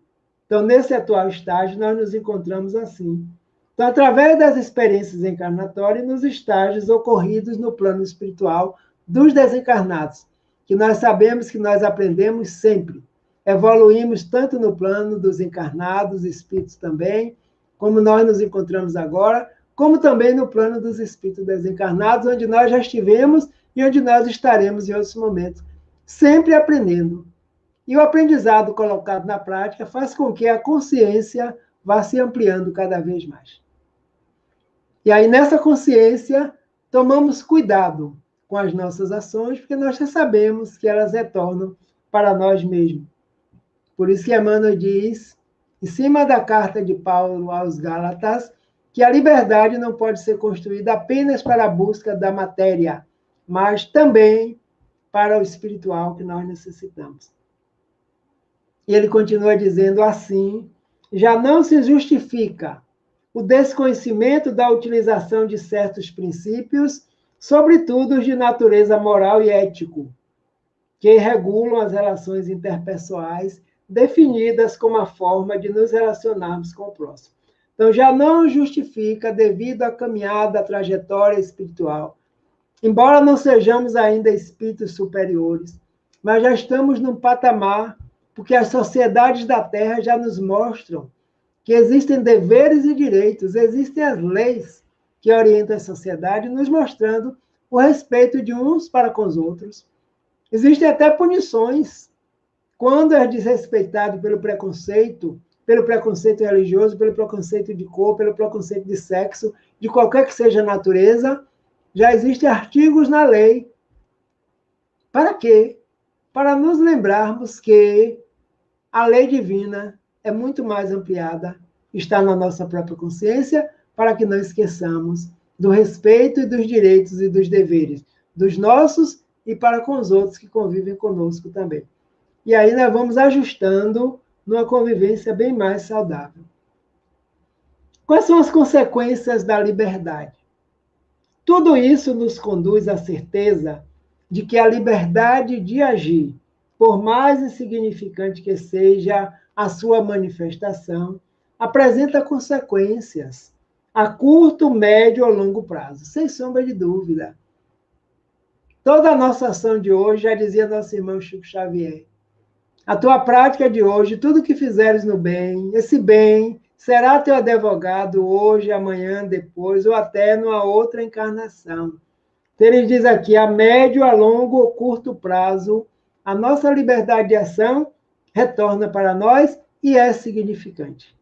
Então, nesse atual estágio, nós nos encontramos assim. Então, através das experiências encarnatórias, nos estágios ocorridos no plano espiritual dos desencarnados, que nós sabemos que nós aprendemos sempre. Evoluímos tanto no plano dos encarnados, espíritos também, como nós nos encontramos agora, como também no plano dos espíritos desencarnados, onde nós já estivemos e onde nós estaremos em outros momentos, sempre aprendendo. E o aprendizado colocado na prática faz com que a consciência vá se ampliando cada vez mais. E aí, nessa consciência, tomamos cuidado com as nossas ações, porque nós já sabemos que elas retornam para nós mesmos. Por isso que Emmanuel diz, em cima da carta de Paulo aos Gálatas, que a liberdade não pode ser construída apenas para a busca da matéria, mas também para o espiritual que nós necessitamos. E ele continua dizendo assim, já não se justifica o desconhecimento da utilização de certos princípios, sobretudo os de natureza moral e ético, que regulam as relações interpessoais, definidas como a forma de nos relacionarmos com o próximo. Então, já não justifica devido à caminhada, à trajetória espiritual. Embora não sejamos ainda espíritos superiores, mas já estamos num patamar, porque as sociedades da Terra já nos mostram que existem deveres e direitos, existem as leis que orientam a sociedade, nos mostrando o respeito de uns para com os outros. Existem até punições quando é desrespeitado pelo preconceito religioso, pelo preconceito de cor, pelo preconceito de sexo, de qualquer que seja a natureza. Já existem artigos na lei. Para quê? Para nos lembrarmos que a lei divina é muito mais ampliada, está na nossa própria consciência, para que não esqueçamos do respeito e dos direitos e dos deveres, dos nossos e para com os outros que convivem conosco também. E aí nós vamos ajustando numa convivência bem mais saudável. Quais são as consequências da liberdade? Tudo isso nos conduz à certeza de que a liberdade de agir, por mais insignificante que seja a sua manifestação, apresenta consequências a curto, médio ou longo prazo, sem sombra de dúvida. Toda a nossa ação de hoje, já dizia nosso irmão Chico Xavier, a tua prática de hoje, tudo que fizeres no bem, esse bem será teu advogado hoje, amanhã, depois, ou até numa outra encarnação. Então, ele diz aqui, a médio, a longo ou curto prazo, a nossa liberdade de ação retorna para nós e é significante.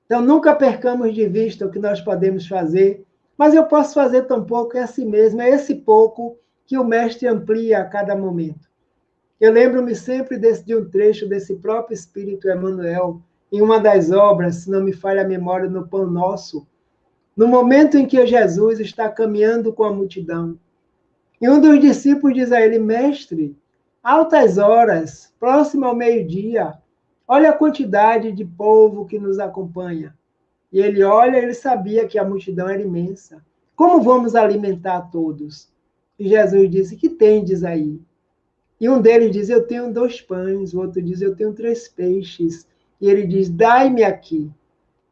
Então, nunca percamos de vista o que nós podemos fazer, mas eu posso fazer tão pouco, é assim mesmo, é esse pouco que o Mestre amplia a cada momento. Eu lembro-me sempre de um trecho desse próprio Espírito Emmanuel, em uma das obras, se não me falha a memória, no Pão Nosso, no momento em que Jesus está caminhando com a multidão. E um dos discípulos diz a ele, mestre, altas horas, próximo ao meio-dia, olha a quantidade de povo que nos acompanha. E ele olha, ele sabia que a multidão era imensa. Como vamos alimentar todos? E Jesus disse, que tendes aí? E um deles diz, eu tenho 2 pães, o outro diz, eu tenho 3 peixes. E ele diz, dai-me aqui.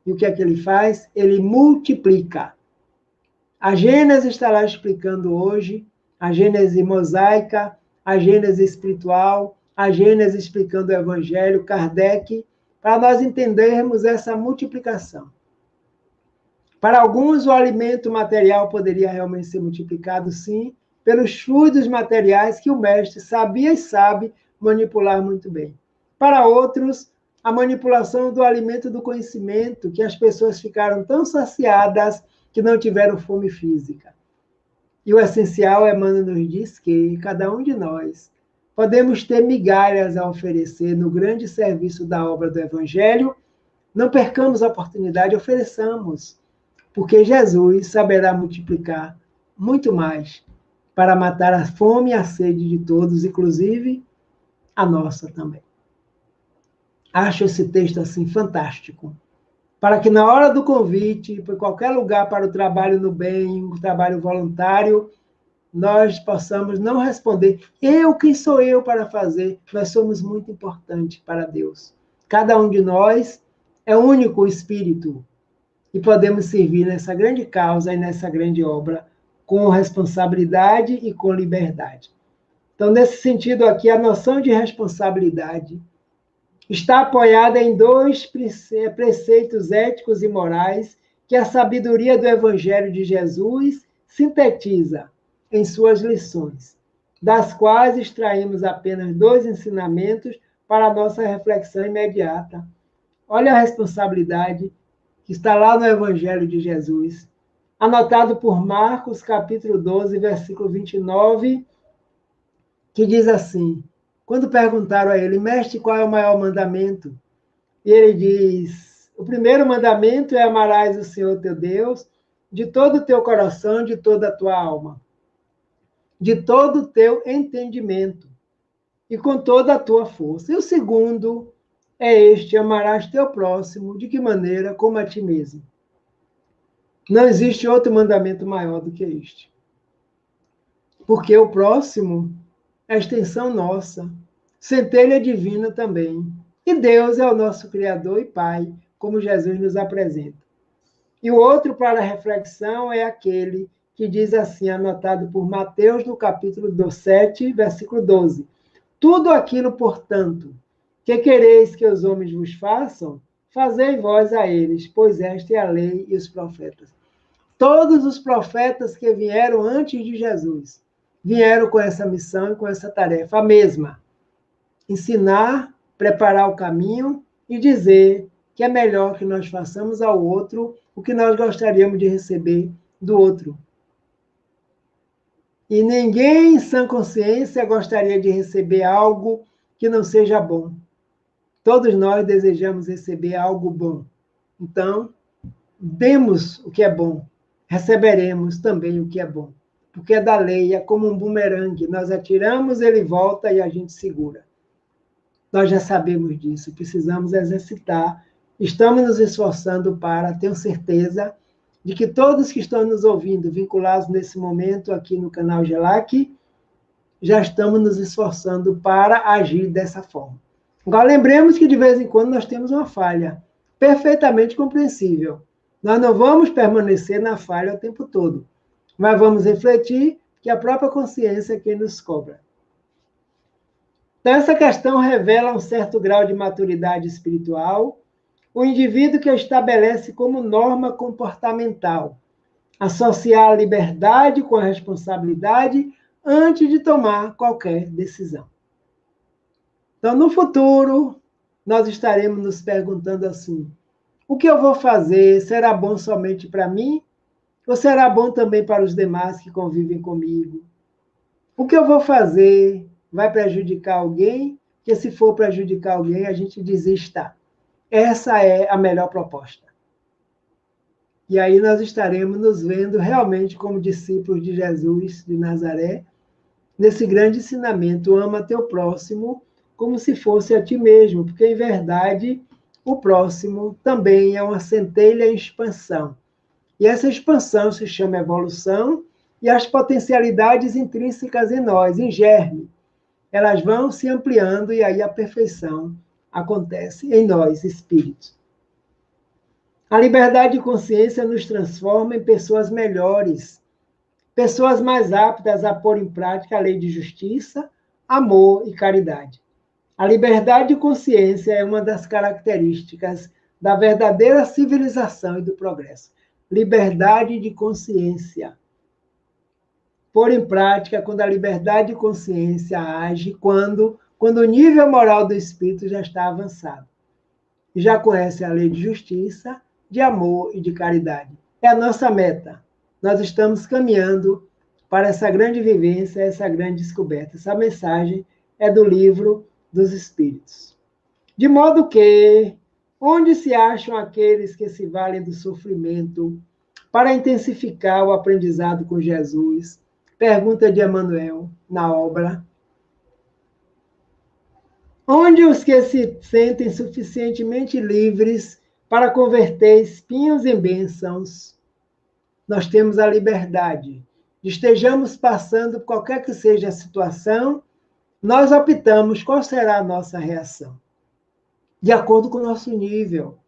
E o que é que ele faz? Ele multiplica. A Gênese está lá explicando hoje, a Gênese mosaica, a Gênese espiritual, a Gênese explicando o Evangelho, Kardec, para nós entendermos essa multiplicação. Para alguns, o alimento material poderia realmente ser multiplicado, sim, pelos fluidos materiais que o Mestre sabia e sabe manipular muito bem. Para outros, a manipulação do alimento do conhecimento, que as pessoas ficaram tão saciadas que não tiveram fome física. E o essencial, Emmanuel nos diz que cada um de nós podemos ter migalhas a oferecer no grande serviço da obra do Evangelho. Não percamos a oportunidade, ofereçamos, porque Jesus saberá multiplicar muito mais para matar a fome e a sede de todos, inclusive a nossa também. Acho esse texto assim fantástico, para que na hora do convite, por qualquer lugar para o trabalho no bem, o trabalho voluntário, nós possamos não responder, quem sou eu para fazer? Nós somos muito importantes para Deus. Cada um de nós é único espírito e podemos servir nessa grande causa e nessa grande obra com responsabilidade e com liberdade. Então, nesse sentido aqui, a noção de responsabilidade está apoiada em 2 preceitos éticos e morais que a sabedoria do Evangelho de Jesus sintetiza em suas lições, das quais extraímos apenas 2 ensinamentos para a nossa reflexão imediata. Olha a responsabilidade que está lá no Evangelho de Jesus, anotado por Marcos, capítulo 12, versículo 29, que diz assim, quando perguntaram a ele, mestre, qual é o maior mandamento? E ele diz, o primeiro mandamento é amarás o Senhor teu Deus de todo o teu coração, de toda a tua alma, de todo o teu entendimento e com toda a tua força. E o segundo é este, amarás teu próximo, de que maneira? Como a ti mesmo. Não existe outro mandamento maior do que este. Porque o próximo é a extensão nossa, centelha divina também. E Deus é o nosso Criador e Pai, como Jesus nos apresenta. E o outro para reflexão é aquele que diz assim, anotado por Mateus, no capítulo 7, versículo 12. Tudo aquilo, portanto, que quereis que os homens vos façam, fazei vós a eles, pois esta é a lei e os profetas. Todos os profetas que vieram antes de Jesus vieram com essa missão e com essa tarefa, a mesma. Ensinar, preparar o caminho e dizer que é melhor que nós façamos ao outro o que nós gostaríamos de receber do outro. E ninguém em sã consciência gostaria de receber algo que não seja bom. Todos nós desejamos receber algo bom. Então, demos o que é bom, receberemos também o que é bom. Porque é da lei, é como um bumerangue. Nós atiramos, ele volta e a gente segura. Nós já sabemos disso, precisamos exercitar. Estamos nos esforçando para, tenho certeza, de que todos que estão nos ouvindo, vinculados nesse momento aqui no canal GELAC, já estamos nos esforçando para agir dessa forma. Agora, lembremos que de vez em quando nós temos uma falha, perfeitamente compreensível. Nós não vamos permanecer na falha o tempo todo, mas vamos refletir que a própria consciência é quem nos cobra. Então, essa questão revela um certo grau de maturidade espiritual, o indivíduo que a estabelece como norma comportamental, associar a liberdade com a responsabilidade antes de tomar qualquer decisão. Então, no futuro, nós estaremos nos perguntando assim, o que eu vou fazer? Será bom somente para mim? Ou será bom também para os demais que convivem comigo? O que eu vou fazer vai prejudicar alguém? Que se for prejudicar alguém, a gente desista. Essa é a melhor proposta. E aí nós estaremos nos vendo realmente como discípulos de Jesus de Nazaré, nesse grande ensinamento, ama teu próximo como se fosse a ti mesmo, porque, em verdade, o próximo também é uma centelha em expansão. E essa expansão se chama evolução, e as potencialidades intrínsecas em nós, em germe, elas vão se ampliando, e aí a perfeição acontece em nós, espíritos. A liberdade de consciência nos transforma em pessoas melhores, pessoas mais aptas a pôr em prática a lei de justiça, amor e caridade. A liberdade de consciência é uma das características da verdadeira civilização e do progresso. Liberdade de consciência. Pôr em prática quando a liberdade de consciência age, quando o nível moral do espírito já está avançado. E já conhece a lei de justiça, de amor e de caridade. É a nossa meta. Nós estamos caminhando para essa grande vivência, essa grande descoberta. Essa mensagem é do livro dos Espíritos. De modo que, onde se acham aqueles que se valem do sofrimento para intensificar o aprendizado com Jesus? Pergunta de Emmanuel, na obra. Onde os que se sentem suficientemente livres para converter espinhos em bênçãos? Nós temos a liberdade. Estejamos passando qualquer que seja a situação, nós optamos qual será a nossa reação, de acordo com o nosso nível.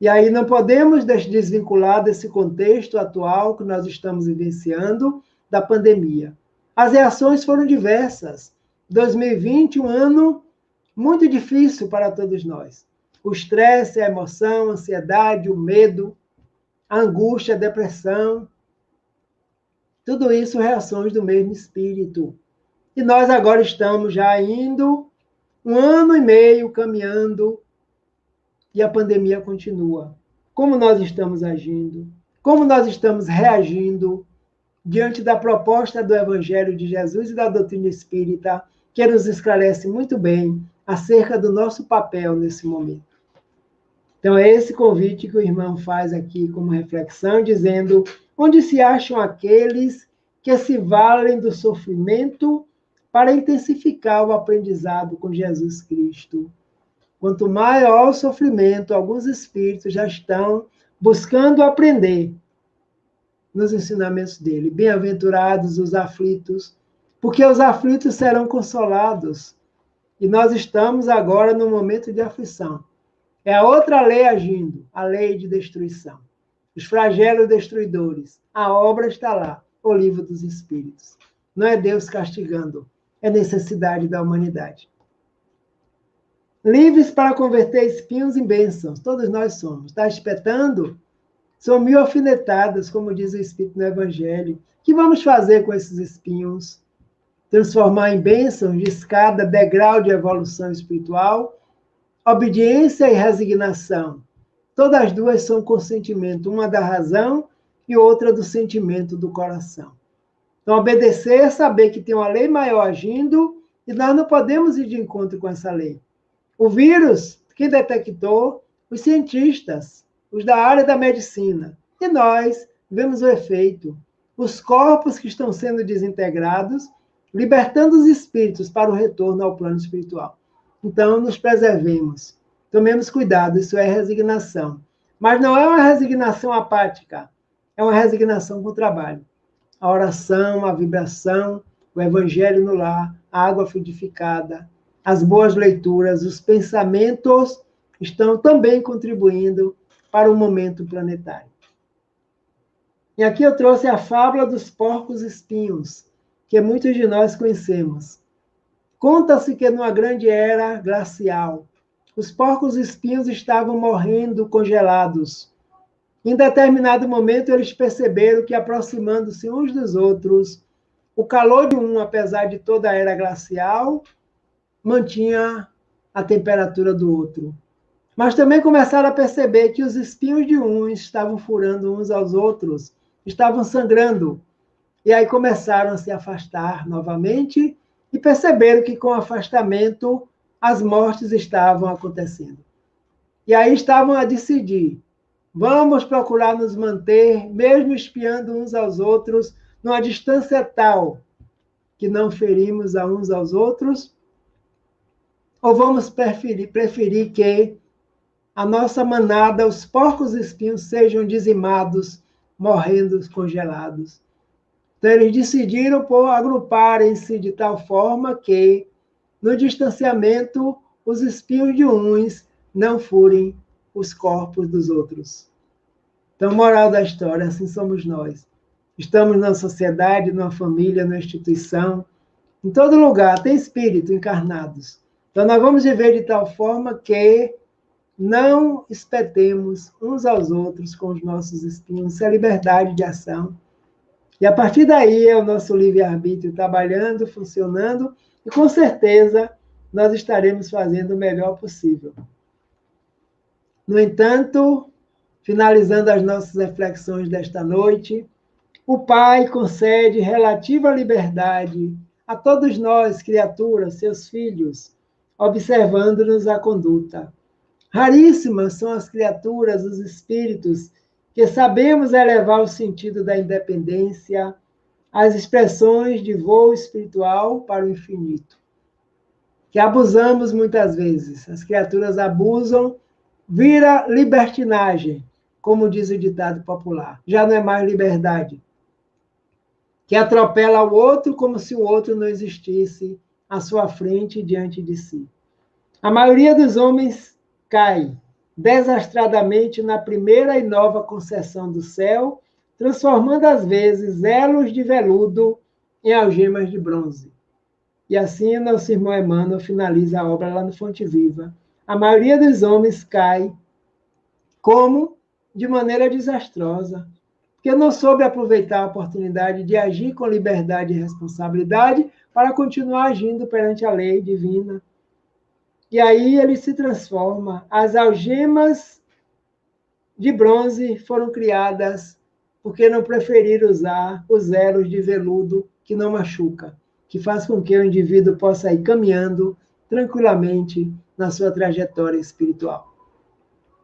E aí não podemos desvincular desse contexto atual que nós estamos vivenciando, da pandemia. As reações foram diversas. 2020, um ano muito difícil para todos nós. O estresse, a emoção, a ansiedade, o medo, a angústia, a depressão, tudo isso reações do mesmo espírito. E nós agora estamos já indo 1 ano e meio caminhando e a pandemia continua. Como nós estamos agindo? Como nós estamos reagindo diante da proposta do Evangelho de Jesus e da doutrina espírita, que nos esclarece muito bem acerca do nosso papel nesse momento? Então, é esse convite que o irmão faz aqui como reflexão, dizendo onde se acham aqueles que se valem do sofrimento para intensificar o aprendizado com Jesus Cristo. Quanto maior o sofrimento, alguns espíritos já estão buscando aprender nos ensinamentos dele. Bem-aventurados os aflitos, porque os aflitos serão consolados. E nós estamos agora num momento de aflição. É a outra lei agindo, a lei de destruição. Os flagelos destruidores. A obra está lá, o livro dos Espíritos. Não é Deus castigando, é necessidade da humanidade. Livres para converter espinhos em bênçãos, todos nós somos. Está espetando? São 1000 alfinetadas, como diz o Espírito no Evangelho. O que vamos fazer com esses espinhos? Transformar em bênçãos de escada, degrau de evolução espiritual? Obediência e resignação. Todas as duas são consentimento, uma da razão e outra do sentimento do coração. Então, obedecer é saber que tem uma lei maior agindo e nós não podemos ir de encontro com essa lei. O vírus, quem detectou? Os cientistas, os da área da medicina. E nós vemos o efeito. Os corpos que estão sendo desintegrados, libertando os espíritos para o retorno ao plano espiritual. Então, nos preservemos. Tomemos cuidado, isso é resignação. Mas não é uma resignação apática, é uma resignação com o trabalho. A oração, a vibração, o evangelho no lar, a água fluidificada, as boas leituras, os pensamentos estão também contribuindo para o momento planetário. E aqui eu trouxe a fábula dos porcos espinhos, que muitos de nós conhecemos. Conta-se que numa grande era glacial, os porcos espinhos estavam morrendo congelados. Em determinado momento, eles perceberam que, aproximando-se uns dos outros, o calor de um, apesar de toda a era glacial, mantinha a temperatura do outro. Mas também começaram a perceber que os espinhos de uns estavam furando uns aos outros, estavam sangrando. E aí começaram a se afastar novamente e perceberam que, com o afastamento, as mortes estavam acontecendo. E aí estavam a decidir: vamos procurar nos manter, mesmo espiando uns aos outros, numa distância tal que não ferimos a uns aos outros? Ou vamos preferir que a nossa manada, os porcos espinhos, sejam dizimados, morrendo congelados? Então, eles decidiram agruparem-se de tal forma que, no distanciamento, os espinhos de uns não furem os corpos dos outros. Então, moral da história, assim somos nós. Estamos na sociedade, numa família, numa instituição, em todo lugar tem espírito encarnados. Então, nós vamos viver de tal forma que não espetemos uns aos outros com os nossos espinhos. Isso é liberdade de ação. E a partir daí é o nosso livre-arbítrio trabalhando, funcionando, e com certeza nós estaremos fazendo o melhor possível. No entanto, finalizando as nossas reflexões desta noite, o Pai concede relativa liberdade a todos nós, criaturas, seus filhos, observando-nos a conduta. Raríssimas são as criaturas, os espíritos, que sabemos elevar o sentido da independência, as expressões de voo espiritual para o infinito. Que abusamos muitas vezes. As criaturas abusam, vira libertinagem, como diz o ditado popular. Já não é mais liberdade. Que atropela o outro como se o outro não existisse à sua frente e diante de si. A maioria dos homens cai desastradamente na primeira e nova concessão do céu, transformando às vezes elos de veludo em algemas de bronze. E assim nosso irmão Emmanuel finaliza a obra lá no Fonte Viva. A maioria dos homens cai como? De maneira desastrosa, porque não soube aproveitar a oportunidade de agir com liberdade e responsabilidade para continuar agindo perante a lei divina. E aí ele se transforma. As algemas de bronze foram criadas porque não preferiram usar os elos de veludo que não machuca, que faz com que o indivíduo possa ir caminhando tranquilamente na sua trajetória espiritual.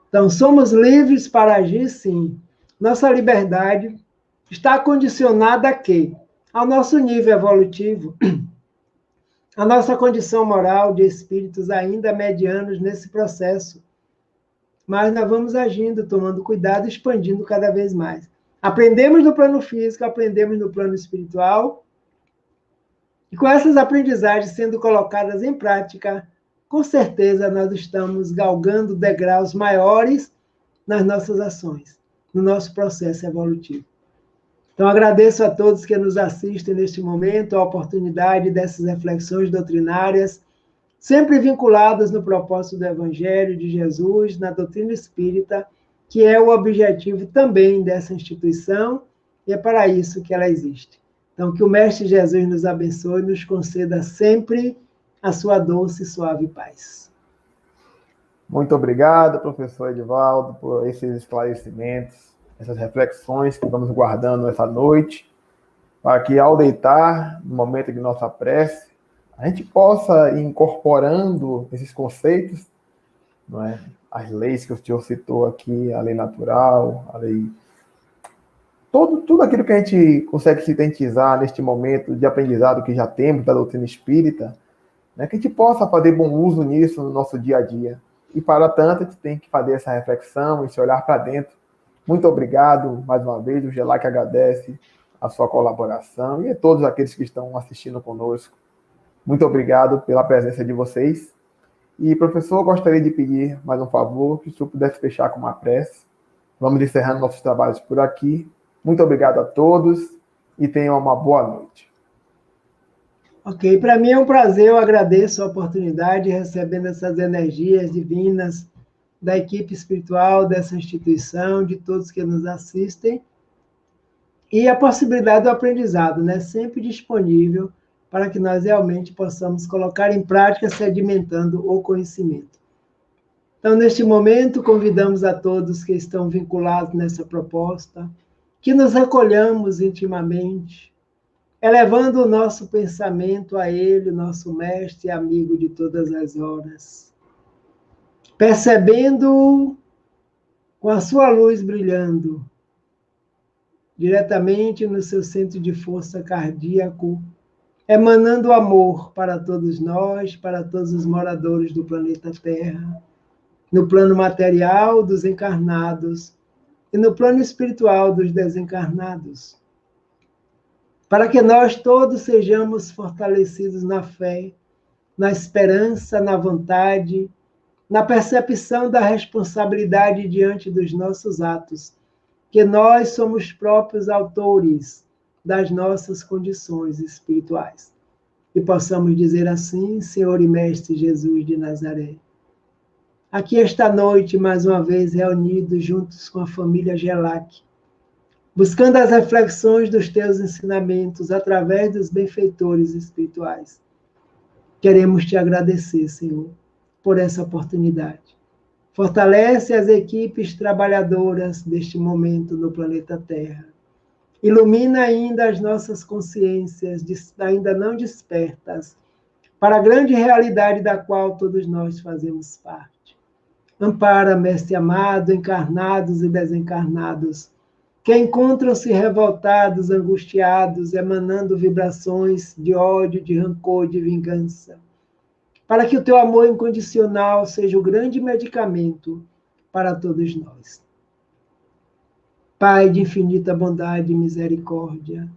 Então, somos livres para agir, sim. Nossa liberdade está condicionada a quê? Ao nosso nível evolutivo, a nossa condição moral de espíritos ainda medianos nesse processo. Mas nós vamos agindo, tomando cuidado, expandindo cada vez mais. Aprendemos no plano físico, aprendemos no plano espiritual, e com essas aprendizagens sendo colocadas em prática, com certeza nós estamos galgando degraus maiores nas nossas ações, no nosso processo evolutivo. Então, agradeço a todos que nos assistem neste momento, a oportunidade dessas reflexões doutrinárias, sempre vinculadas no propósito do Evangelho de Jesus, na doutrina espírita, que é o objetivo também dessa instituição, e é para isso que ela existe. Então, que o Mestre Jesus nos abençoe e nos conceda sempre a sua doce e suave paz. Muito obrigado, professor Edivaldo, por esses esclarecimentos, essas reflexões que vamos guardando essa noite, para que ao deitar, no momento de nossa prece, a gente possa ir incorporando esses conceitos, não é? As leis que o senhor citou aqui, a lei natural, a lei... Tudo aquilo que a gente consegue sintetizar neste momento de aprendizado que já temos da doutrina espírita, né? Que a gente possa fazer bom uso nisso no nosso dia a dia. E para tanto, a gente tem que fazer essa reflexão, esse olhar para dentro. Muito obrigado, mais uma vez, o GELAC agradece a sua colaboração e a todos aqueles que estão assistindo conosco. Muito obrigado pela presença de vocês. E, professor, gostaria de pedir mais um favor, que o senhor pudesse fechar com uma prece. Vamos encerrando nossos trabalhos por aqui. Muito obrigado a todos e tenham uma boa noite. Ok, para mim é um prazer, eu agradeço a oportunidade, recebendo essas energias divinas da equipe espiritual dessa instituição, de todos que nos assistem, e a possibilidade do aprendizado, né? Sempre disponível para que nós realmente possamos colocar em prática, sedimentando o conhecimento. Então, neste momento, convidamos a todos que estão vinculados nessa proposta, que nos recolhamos intimamente, elevando o nosso pensamento a Ele, nosso mestre e amigo de todas as horas, percebendo com a sua luz brilhando, diretamente no seu centro de força cardíaco, emanando amor para todos nós, para todos os moradores do planeta Terra, no plano material dos encarnados e no plano espiritual dos desencarnados, para que nós todos sejamos fortalecidos na fé, na esperança, na vontade, na percepção da responsabilidade diante dos nossos atos, que nós somos próprios autores das nossas condições espirituais. E possamos dizer assim, Senhor e Mestre Jesus de Nazaré, aqui esta noite, mais uma vez, reunidos juntos com a família GELAC, buscando as reflexões dos teus ensinamentos através dos benfeitores espirituais. Queremos te agradecer, Senhor, por essa oportunidade. Fortalece as equipes trabalhadoras deste momento no planeta Terra. Ilumina ainda as nossas consciências, ainda não despertas, para a grande realidade da qual todos nós fazemos parte. Ampara, Mestre amado, encarnados e desencarnados, que encontram-se revoltados, angustiados, emanando vibrações de ódio, de rancor, de vingança, para que o teu amor incondicional seja o grande medicamento para todos nós. Pai de infinita bondade e misericórdia,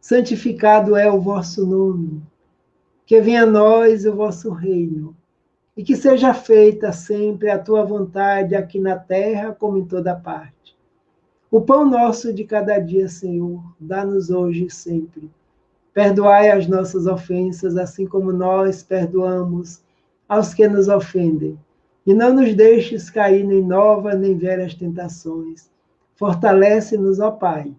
santificado é o vosso nome, que venha a nós o vosso reino, e que seja feita sempre a tua vontade aqui na terra como em toda parte. O pão nosso de cada dia, Senhor, dá-nos hoje e sempre. Perdoai as nossas ofensas, assim como nós perdoamos aos que nos ofendem. E não nos deixes cair nem novas nem velhas tentações. Fortalece-nos, ó Pai,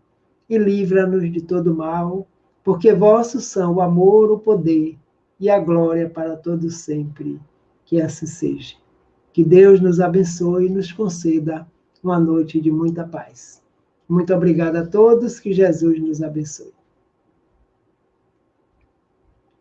e livra-nos de todo mal, porque vossos são o amor, o poder e a glória para todos sempre. Que assim seja. Que Deus nos abençoe e nos conceda uma noite de muita paz. Muito obrigada a todos, que Jesus nos abençoe.